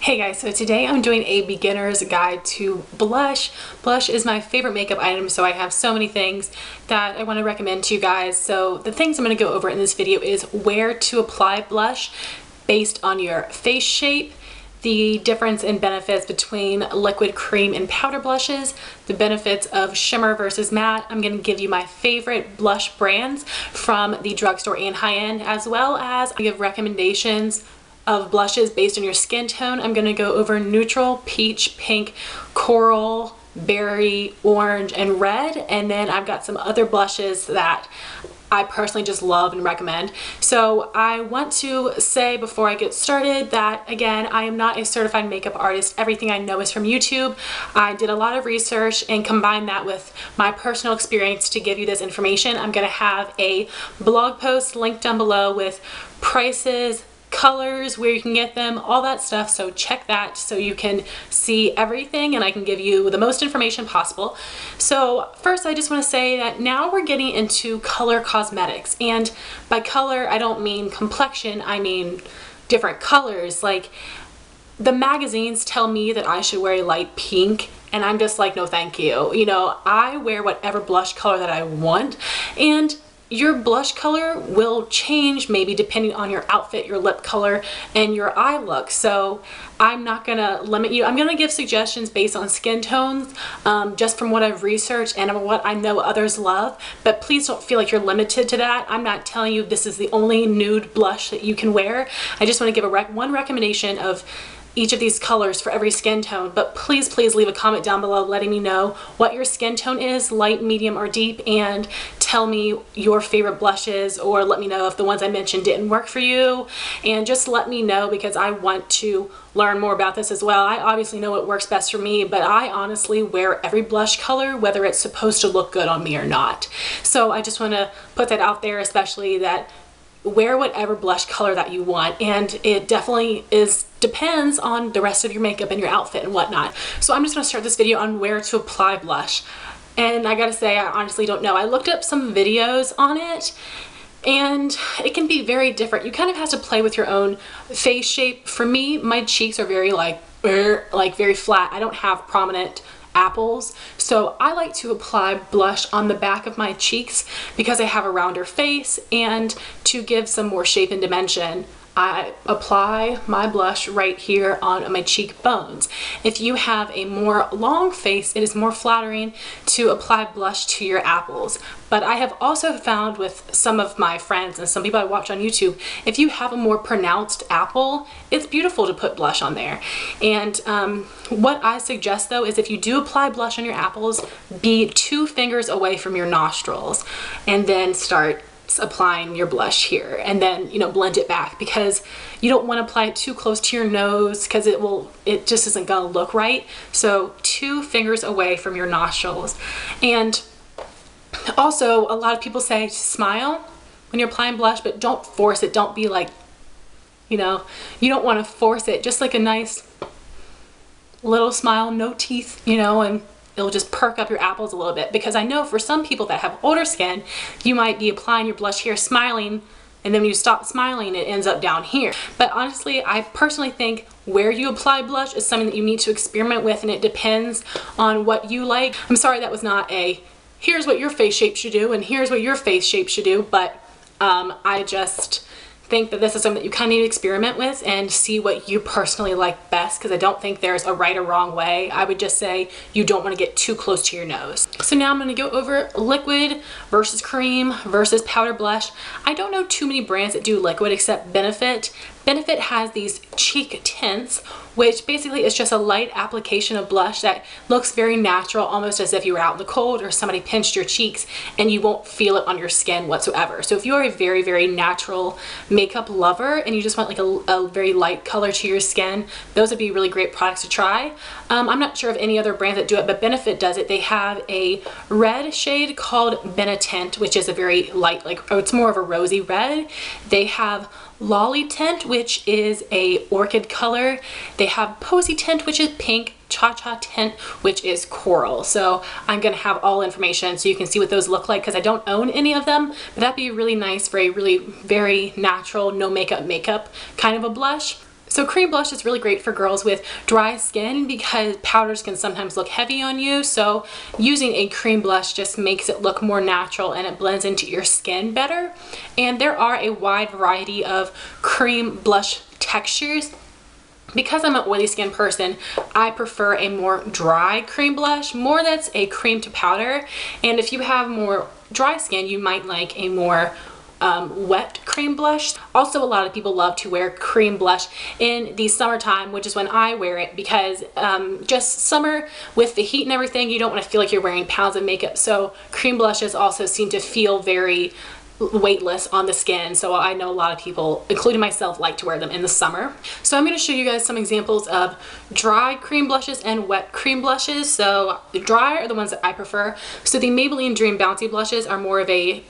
Hey guys, so today I'm doing a beginner's guide to blush. Blush is my favorite makeup item, so I have so many things that I want to recommend to you guys. So the things I'm going to go over in this video is where to apply blush based on your face shape, the difference in benefits between liquid, cream, and powder blushes, the benefits of shimmer versus matte. I'm going to give you my favorite blush brands from the drugstore and high-end, as well as I give recommendations of blushes based on your skin tone. I'm going to go over neutral, peach, pink, coral, berry, orange, and red, and then I've got some other blushes that I personally just love and recommend. So I want to say before I get started that, again, I am not a certified makeup artist. Everything I know is from YouTube. I did a lot of research and combined that with my personal experience to give you this information. I'm going to have a blog post linked down below with prices, colors, where you can get them, all that stuff. So check that so you can see everything and I can give you the most information possible. So first I just want to say that now we're getting into color cosmetics, and by color I don't mean complexion, I mean different colors. Like the magazines tell me that I should wear a light pink and I'm just like, no thank you. You know, I wear whatever blush color that I want, and your blush color will change maybe depending on your outfit, your lip color, and your eye look. So I'm not gonna limit you. I'm gonna give suggestions based on skin tones, just from what I've researched and what I know others love, but please don't feel like you're limited to that. I'm not telling you this is the only nude blush that you can wear. I just want to give one recommendation of each of these colors for every skin tone, but please leave a comment down below letting me know what your skin tone is, light, medium, or deep, and tell me your favorite blushes, or let me know if the ones I mentioned didn't work for you, and just let me know because I want to learn more about this as well. I obviously know what works best for me, but I honestly wear every blush color whether it's supposed to look good on me or not. So I just want to put that out there, especially that wear whatever blush color that you want, and it definitely depends on the rest of your makeup and your outfit and whatnot. So I'm just going to start this video on where to apply blush, and I gotta say I honestly don't know. I looked up some videos on it and it can be very different. You kind of have to play with your own face shape. For me, my cheeks are very like very flat. I don't have prominent apples, so I like to apply blush on the back of my cheeks because I have a rounder face, and to give some more shape and dimension I apply my blush right here on my cheekbones. If you have a more long face, it is more flattering to apply blush to your apples. But I have also found with some of my friends and some people I watch on YouTube, if you have a more pronounced apple, it's beautiful to put blush on there. And what I suggest though is if you do apply blush on your apples, be 2 fingers away from your nostrils and then start applying your blush here, and then, you know, blend it back, because you don't want to apply it too close to your nose because it just isn't gonna look right. So 2 fingers away from your nostrils. And also a lot of people say smile when you're applying blush, but don't force it. Don't be like, you know, you don't want to force it. Just like a nice little smile, no teeth, you know, and it'll just perk up your apples a little bit, because I know for some people that have older skin, you might be applying your blush here, smiling, and then when you stop smiling, it ends up down here. But honestly, I personally think where you apply blush is something that you need to experiment with, and it depends on what you like. I'm sorry that was not a, here's what your face shape should do, and here's what your face shape should do, but I just think that this is something that you kind of need to experiment with and see what you personally like best, because I don't think there's a right or wrong way. I would just say you don't want to get too close to your nose. So now I'm going to go over liquid versus cream versus powder blush. I don't know too many brands that do liquid except Benefit. Benefit has these cheek tints, which basically is just a light application of blush that looks very natural, almost as if you were out in the cold or somebody pinched your cheeks, and you won't feel it on your skin whatsoever. So if you are a very natural makeup lover and you just want like a very light color to your skin, those would be really great products to try. I'm not sure of any other brand that do it, but Benefit does it. They have a red shade called Benetint, which is a very light, it's more of a rosy red. They have Lolli tint, which is a orchid color. They have Posie tint, which is pink, Cha-Cha tint, which is coral. So I'm gonna have all information so you can see what those look like, because I don't own any of them, but that'd be really nice for a really very natural, no makeup kind of a blush. So cream blush is really great for girls with dry skin because powders can sometimes look heavy on you. So using a cream blush just makes it look more natural and it blends into your skin better. And there are a wide variety of cream blush textures. Because I'm an oily skin person, I prefer a more dry cream blush, more that's a cream to powder. And if you have more dry skin, you might like a more wet cream blush. Also, a lot of people love to wear cream blush in the summertime, which is when I wear it, because just summer with the heat and everything, you don't want to feel like you're wearing pounds of makeup. So cream blushes also seem to feel very weightless on the skin, so I know a lot of people, including myself, like to wear them in the summer. So I'm going to show you guys some examples of dry cream blushes and wet cream blushes. So the dry are the ones that I prefer. So the Maybelline Dream Bouncy blushes are more of a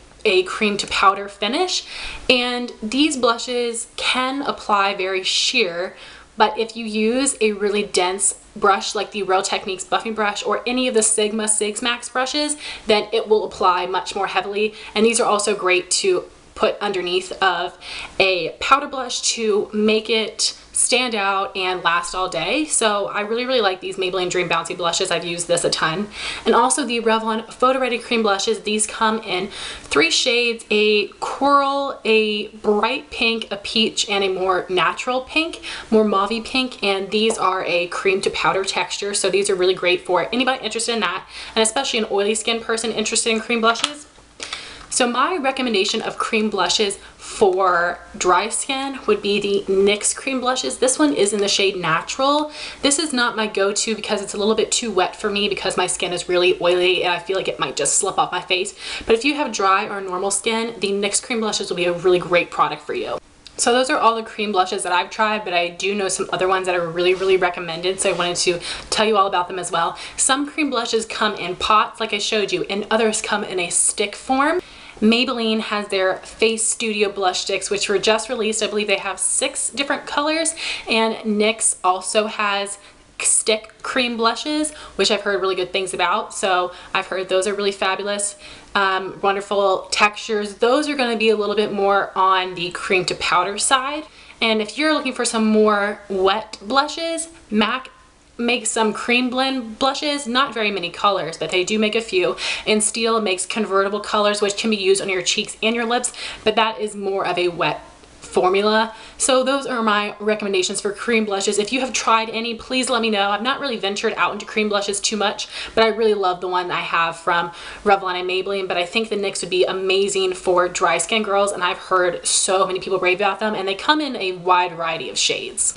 cream to powder finish, and these blushes can apply very sheer, but if you use a really dense brush like the Real Techniques buffing brush or any of the Sigma Max brushes, then it will apply much more heavily. And these are also great to put underneath of a powder blush to make it stand out and last all day. So I really like these Maybelline Dream Bouncy blushes. I've used this a ton. And also the Revlon Photo Ready Cream Blushes. These come in 3 shades, a coral, a bright pink, a peach, and a more natural pink, more mauve pink. And these are a cream to powder texture. So these are really great for anybody interested in that, and especially an oily skin person interested in cream blushes. So my recommendation of cream blushes for dry skin would be the NYX Cream Blushes. This one is in the shade Natural. This is not my go-to because it's a little bit too wet for me because my skin is really oily and I feel like it might just slip off my face. But if you have dry or normal skin, the NYX Cream Blushes will be a really great product for you. So those are all the cream blushes that I've tried, but I do know some other ones that are really recommended, so I wanted to tell you all about them as well. Some cream blushes come in pots like I showed you, and others come in a stick form. Maybelline has their Face Studio blush sticks, which were just released. I believe they have 6 different colors, and NYX also has stick cream blushes, which I've heard really good things about. So I've heard those are really fabulous, wonderful textures. Those are going to be a little bit more on the cream to powder side. And if you're looking for some more wet blushes, MAC makes some Cremeblend blushes, not very many colors, but they do make a few. And Stila makes convertible colors, which can be used on your cheeks and your lips, but that is more of a wet formula. So those are my recommendations for cream blushes. If you have tried any, please let me know. I've not really ventured out into cream blushes too much, but I really love the one I have from Revlon and Maybelline. But I think the NYX would be amazing for dry skin girls, and I've heard so many people rave about them, and they come in a wide variety of shades.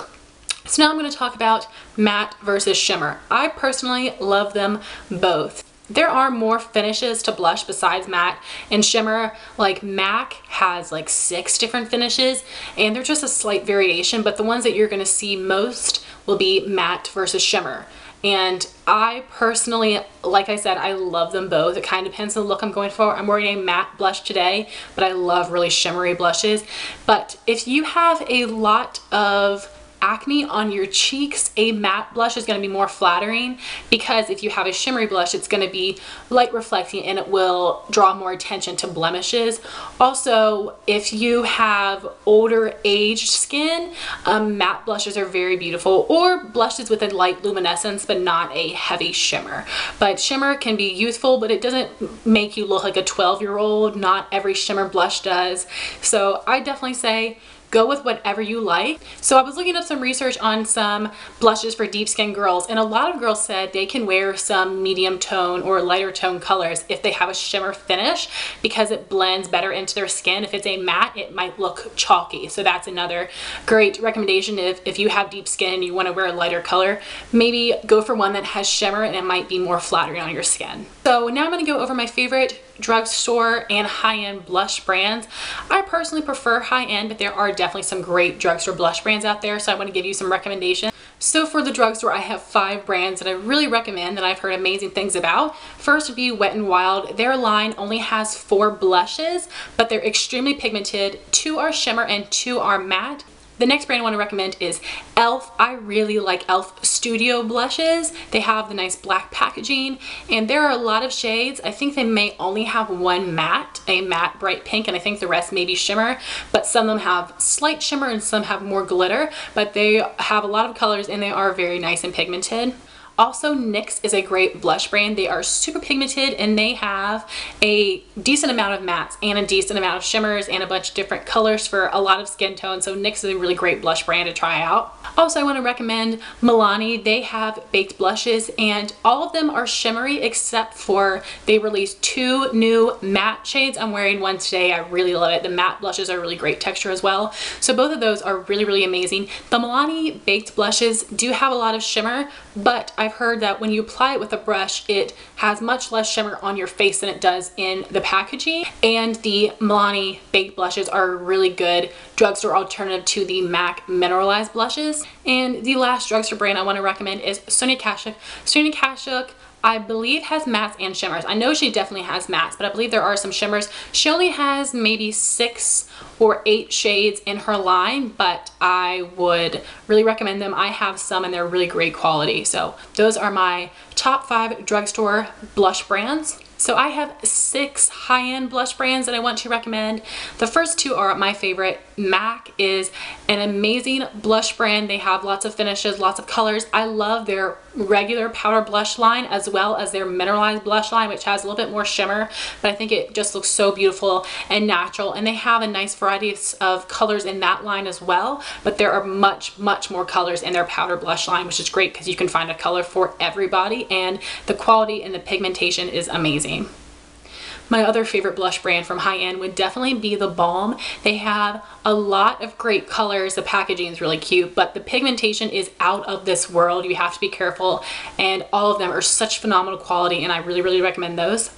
So now I'm going to talk about matte versus shimmer. I personally love them both. There are more finishes to blush besides matte and shimmer. Like MAC has like 6 different finishes, and they're just a slight variation, but the ones that you're going to see most will be matte versus shimmer. And I personally, like I said, I love them both. It kind of depends on the look I'm going for. I'm wearing a matte blush today, but I love really shimmery blushes. But if you have a lot of acne on your cheeks, a matte blush is going to be more flattering, because if you have a shimmery blush, it's going to be light reflecting and it will draw more attention to blemishes. Also, if you have older aged skin, matte blushes are very beautiful, or blushes with a light luminescence but not a heavy shimmer. But shimmer can be youthful, but it doesn't make you look like a 12-year-old. Not every shimmer blush does. So I definitely say go with whatever you like. So I was looking up some research on some blushes for deep skin girls, and a lot of girls said they can wear some medium tone or lighter tone colors if they have a shimmer finish, because it blends better into their skin. If it's a matte, it might look chalky. So that's another great recommendation. If you have deep skin and you want to wear a lighter color, maybe go for one that has shimmer and it might be more flattering on your skin. So now I'm going to go over my favorite drugstore and high-end blush brands. I personally prefer high-end, but there are definitely some great drugstore blush brands out there, so I want to give you some recommendations. So for the drugstore, I have 5 brands that I really recommend that I've heard amazing things about. First would be Wet n Wild. Their line only has 4 blushes, but they're extremely pigmented. 2 are shimmer and 2 are matte. The next brand I want to recommend is e.l.f. I really like e.l.f. Studio blushes. They have the nice black packaging, and there are a lot of shades. I think they may only have one matte, a matte bright pink, and I think the rest may be shimmer, but some of them have slight shimmer and some have more glitter, but they have a lot of colors and they are very nice and pigmented. Also, NYX is a great blush brand. They are super pigmented and they have a decent amount of mattes and a decent amount of shimmers and a bunch of different colors for a lot of skin tones. So NYX is a really great blush brand to try out. Also, I want to recommend Milani. They have baked blushes and all of them are shimmery except for they released 2 new matte shades. I'm wearing one today. I really love it. The matte blushes are really great texture as well. So both of those are really, really amazing. The Milani baked blushes do have a lot of shimmer, but I've heard that when you apply it with a brush, it has much less shimmer on your face than it does in the packaging. And the Milani baked blushes are a really good drugstore alternative to the MAC Mineralize blushes. And the last drugstore brand I want to recommend is Sonia Kashuk. Sonia Kashuk, I believe, has mattes and shimmers. I know she definitely has mattes, but I believe there are some shimmers. She only has maybe 6 or 8 shades in her line, but I would really recommend them. I have some and they're really great quality. So those are my top 5 drugstore blush brands. So I have 6 high-end blush brands that I want to recommend. The first 2 are my favorite. MAC is an amazing blush brand. They have lots of finishes, lots of colors. I love their regular powder blush line as well as their mineralized blush line, which has a little bit more shimmer, but I think it just looks so beautiful and natural. And they have a nice variety of colors in that line as well, but there are much more colors in their powder blush line, which is great because you can find a color for everybody, and the quality and the pigmentation is amazing. My other favorite blush brand from high-end would definitely be theBalm. They have a lot of great colors. The packaging is really cute, but the pigmentation is out of this world. You have to be careful, and all of them are such phenomenal quality, and I really, really recommend those.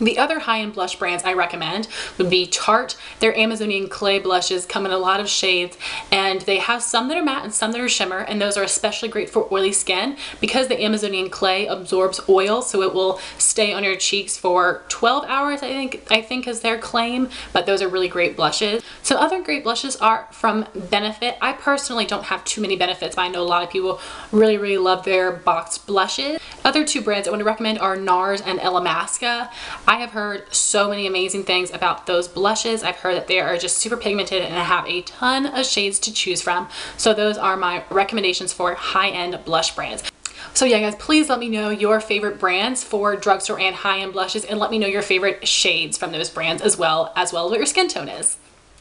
The other high-end blush brands I recommend would be Tarte. Their Amazonian clay blushes come in a lot of shades, and they have some that are matte and some that are shimmer, and those are especially great for oily skin because the Amazonian clay absorbs oil, so it will stay on your cheeks for 12 hours, I think is their claim, but those are really great blushes. Some other great blushes are from Benefit. I personally don't have too many Benefits, but I know a lot of people really, really love their boxed blushes. Other 2 brands I want to recommend are NARS and Illamasqua. I have heard so many amazing things about those blushes. I've heard that they are just super pigmented and have a ton of shades to choose from. So those are my recommendations for high-end blush brands. So yeah, guys, please let me know your favorite brands for drugstore and high-end blushes, and let me know your favorite shades from those brands as well what your skin tone is.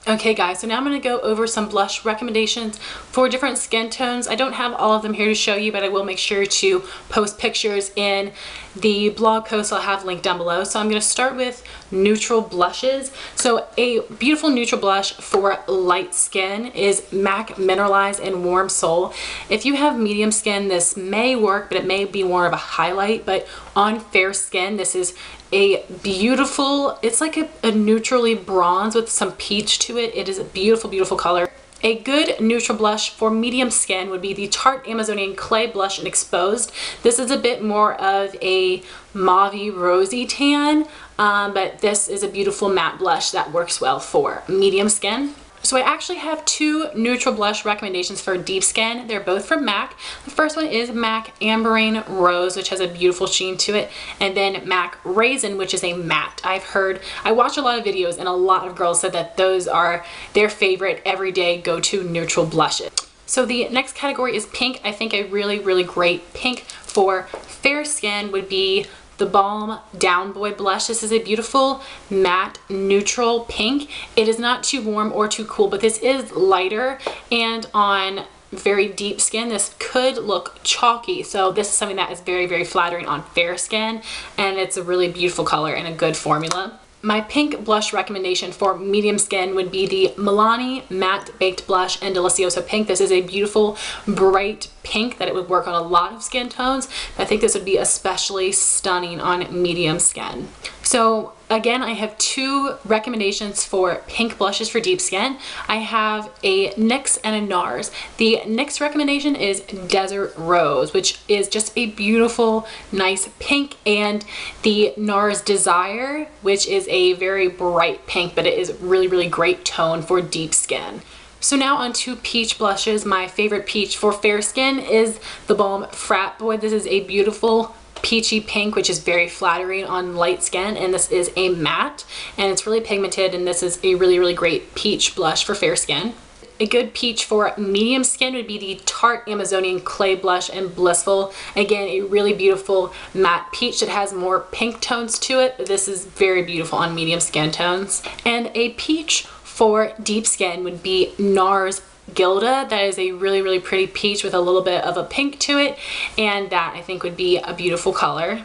Okay guys, so now I'm going to go over some blush recommendations for different skin tones. I don't have all of them here to show you, but I will make sure to post pictures in the blog post I'll have linked down below. So I'm going to start with neutral blushes. So a beautiful neutral blush for light skin is MAC Mineralize in Warm Soul. If you have medium skin, this may work, but it may be more of a highlight. But on fair skin, this is a beautiful, it's like a neutrally bronze with some peach to it. It is a beautiful, beautiful color. A good neutral blush for medium skin would be the Tarte Amazonian Clay Blush in Exposed. This is a bit more of a mauvey rosy tan, but this is a beautiful matte blush that works well for medium skin. So I actually have 2 neutral blush recommendations for deep skin. They're both from MAC. The first one is MAC Amberine Rose, which has a beautiful sheen to it, and then MAC Raizin, which is a matte. I watch a lot of videos and a lot of girls said that those are their favorite everyday go-to neutral blushes. So the next category is pink. I think a really, really great pink for fair skin would be theBalm Down Boy blush. This is a beautiful matte neutral pink. It is not too warm or too cool, but this is lighter, and on very deep skin this could look chalky. So this is something that is very, very flattering on fair skin, and it's a really beautiful color and a good formula. My pink blush recommendation for medium skin would be the Milani Matte Baked Blush in Delizioso Pink. This is a beautiful bright pink that it would work on a lot of skin tones. I think this would be especially stunning on medium skin. So again, I have 2 recommendations for pink blushes for deep skin. I have a NYX and a NARS. The NYX recommendation is Desert Rose, which is just a beautiful, nice pink, and the NARS Desire, which is a very bright pink, but it is really, really great tone for deep skin. So now on to peach blushes. My favorite peach for fair skin is theBalm Frat Boy. This is a beautiful peachy pink, which is very flattering on light skin, and this is a matte and it's really pigmented, and this is a really great peach blush for fair skin. A good peach for medium skin would be the Tarte Amazonian Clay Blush in Blissful. Again, a really beautiful matte peach that has more pink tones to it. This is very beautiful on medium skin tones. And a peach for deep skin would be NARS Gilda. That is a really pretty peach with a little bit of a pink to it, and that I think would be a beautiful color.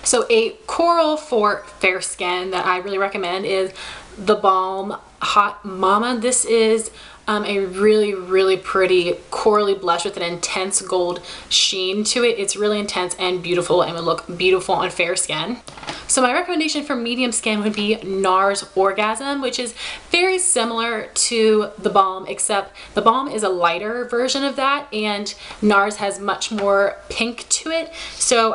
So a coral for fair skin that I really recommend is theBalm Hot Mama. This is a really pretty corally blush with an intense gold sheen to it. It's really intense and beautiful and would look beautiful on fair skin. So my recommendation for medium skin would be NARS Orgasm, which is very similar to theBalm, except theBalm is a lighter version of that and NARS has much more pink to it. So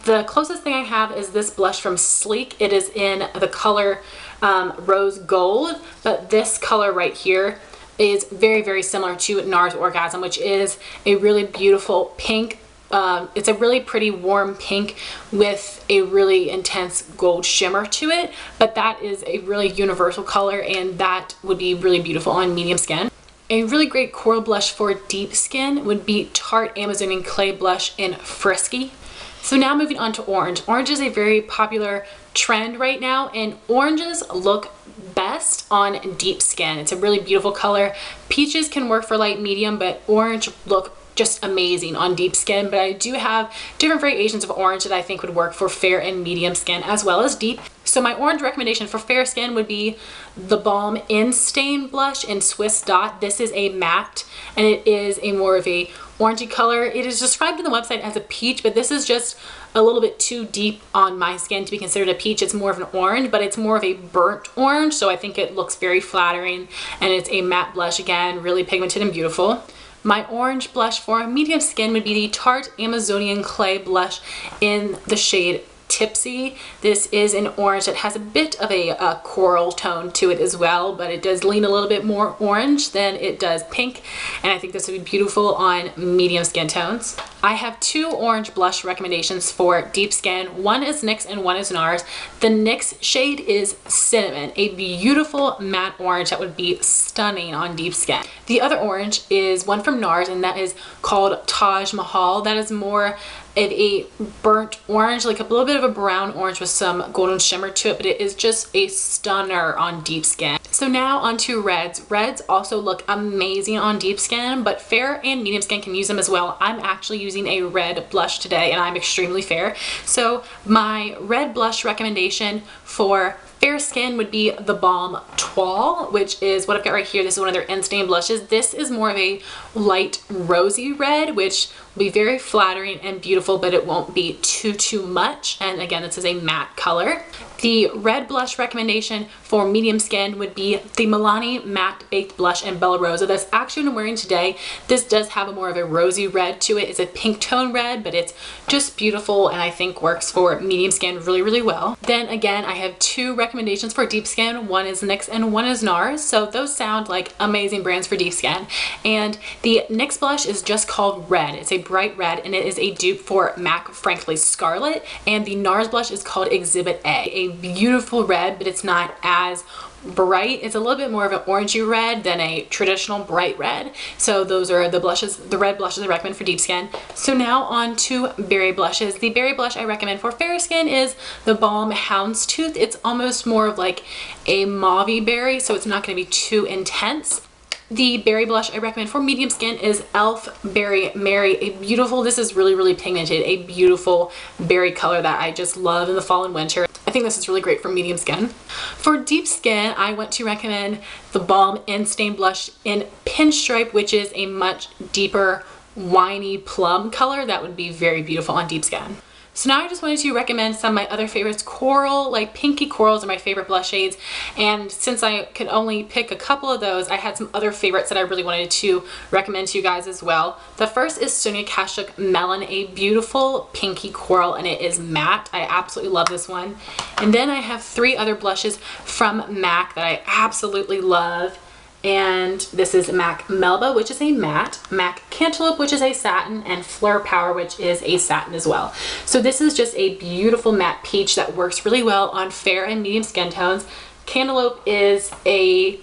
the closest thing I have is this blush from Sleek. It is in the color Rose Gold, but this color right here is very similar to NARS Orgasm, which is a really beautiful pink. It's a really pretty warm pink with a really intense gold shimmer to it, but that is a really universal color and that would be really beautiful on medium skin. A really great coral blush for deep skin would be Tarte Amazonian Clay Blush in Frisky. So now moving on to orange. Orange is a very popular trend right now, and oranges look best on deep skin. It's a really beautiful color. Peaches can work for light medium, but orange look just amazing on deep skin. But I do have different variations of orange that I think would work for fair and medium skin as well as deep. So my orange recommendation for fair skin would be theBalm Instain Blush in Swiss Dot. This is a matte and it is a more of a orangey color. It is described in the website as a peach, but this is just a little bit too deep on my skin to be considered a peach. It's more of an orange, but it's more of a burnt orange, so I think it looks very flattering, and it's a matte blush, again, really pigmented and beautiful. My orange blush for medium skin would be the Tarte Amazonian Clay Blush in the shade Tipsy. This is an orange that has a bit of a coral tone to it as well, but it does lean a little bit more orange than it does pink, and I think this would be beautiful on medium skin tones. I have two orange blush recommendations for deep skin. One is NYX and one is NARS. The NYX shade is Cinnamon, a beautiful matte orange that would be stunning on deep skin. The other orange is one from NARS, and that is called Taj Mahal. That is more of a burnt orange, like a little bit of a brown orange with some golden shimmer to it, but it is just a stunner on deep skin. So now onto reds. Reds also look amazing on deep skin, but fair and medium skin can use them as well. I'm actually using a red blush today and I'm extremely fair. So my red blush recommendation for fair skin would be theBalm Toile, which is what I've got right here. This is one of their Instain blushes. This is more of a light rosy red, which will be very flattering and beautiful, but it won't be too much. And again, this is a matte color. The red blush recommendation for medium skin would be the Milani Matte Baked Blush in Bella Rosa. That's actually what I'm wearing today. This does have a more of a rosy red to it. It's a pink tone red, but it's just beautiful and I think works for medium skin really well. Then again, I have two recommendations for deep skin. One is NYX and one is NARS. So those sound like amazing brands for deep skin. And the NYX blush is just called Red. It's a bright red and it is a dupe for MAC Frankly Scarlet. And the NARS blush is called Exhibit A. A beautiful red, but it's not as bright. It's a little bit more of an orangey red than a traditional bright red. So those are the blushes, the red blushes I recommend for deep skin. So now on to berry blushes. The berry blush I recommend for fair skin is theBalm Houndstooth. It's almost more of like a mauve-y berry, so it's not going to be too intense. The berry blush I recommend for medium skin is e.l.f. Berry Mary. A beautiful, this is really pigmented, a beautiful berry color that I just love in the fall and winter. I think this is really great for medium skin. For deep skin, I want to recommend theBalm Instain Blush in Pinstripe, which is a much deeper, winey plum color that would be very beautiful on deep skin. So now I just wanted to recommend some of my other favorites. Coral, like pinky corals are my favorite blush shades, and since I could only pick a couple of those, I had some other favorites that I really wanted to recommend to you guys as well. The first is Sonia Kashuk Melon, a beautiful pinky coral, and it is matte. I absolutely love this one. And then I have three other blushes from MAC that I absolutely love. and this is MAC Melba, which is a matte, MAC Cantaloupe, which is a satin, and Fleur Power, which is a satin as well. So this is just a beautiful matte peach that works really well on fair and medium skin tones. Cantaloupe is a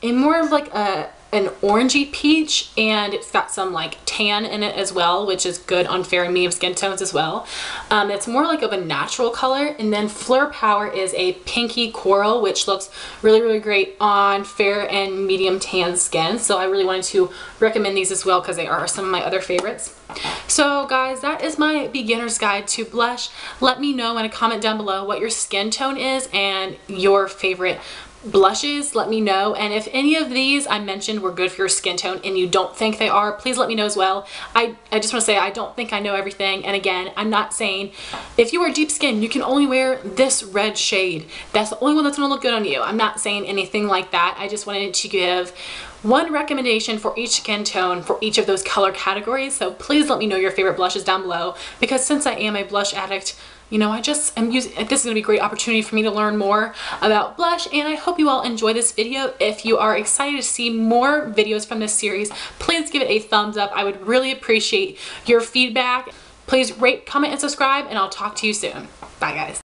more of like an orangey peach, and it's got some like tan in it as well, which is good on fair and medium skin tones as well. It's more like of a natural color. And then Fleur Power is a pinky coral, which looks really, really great on fair and medium tan skin. So I really wanted to recommend these as well because they are some of my other favorites. So guys, that is my beginner's guide to blush. Let me know in a comment down below what your skin tone is and your favorite blushes. Let me know, and if any of these I mentioned were good for your skin tone and you don't think they are, please let me know as well. I just want to say I don't think I know everything, and again, I'm not saying if you are deep skin you can only wear this red shade. That's the only one that's going to look good on you. I'm not saying anything like that. I just wanted to give one recommendation for each skin tone for each of those color categories. So please let me know your favorite blushes down below, because since I am a blush addict, you know, I just am using, this is going to be a great opportunity for me to learn more about blush, and I hope you all enjoy this video. If you are excited to see more videos from this series, please give it a thumbs up. I would really appreciate your feedback. Please rate, comment, and subscribe, and I'll talk to you soon. Bye guys.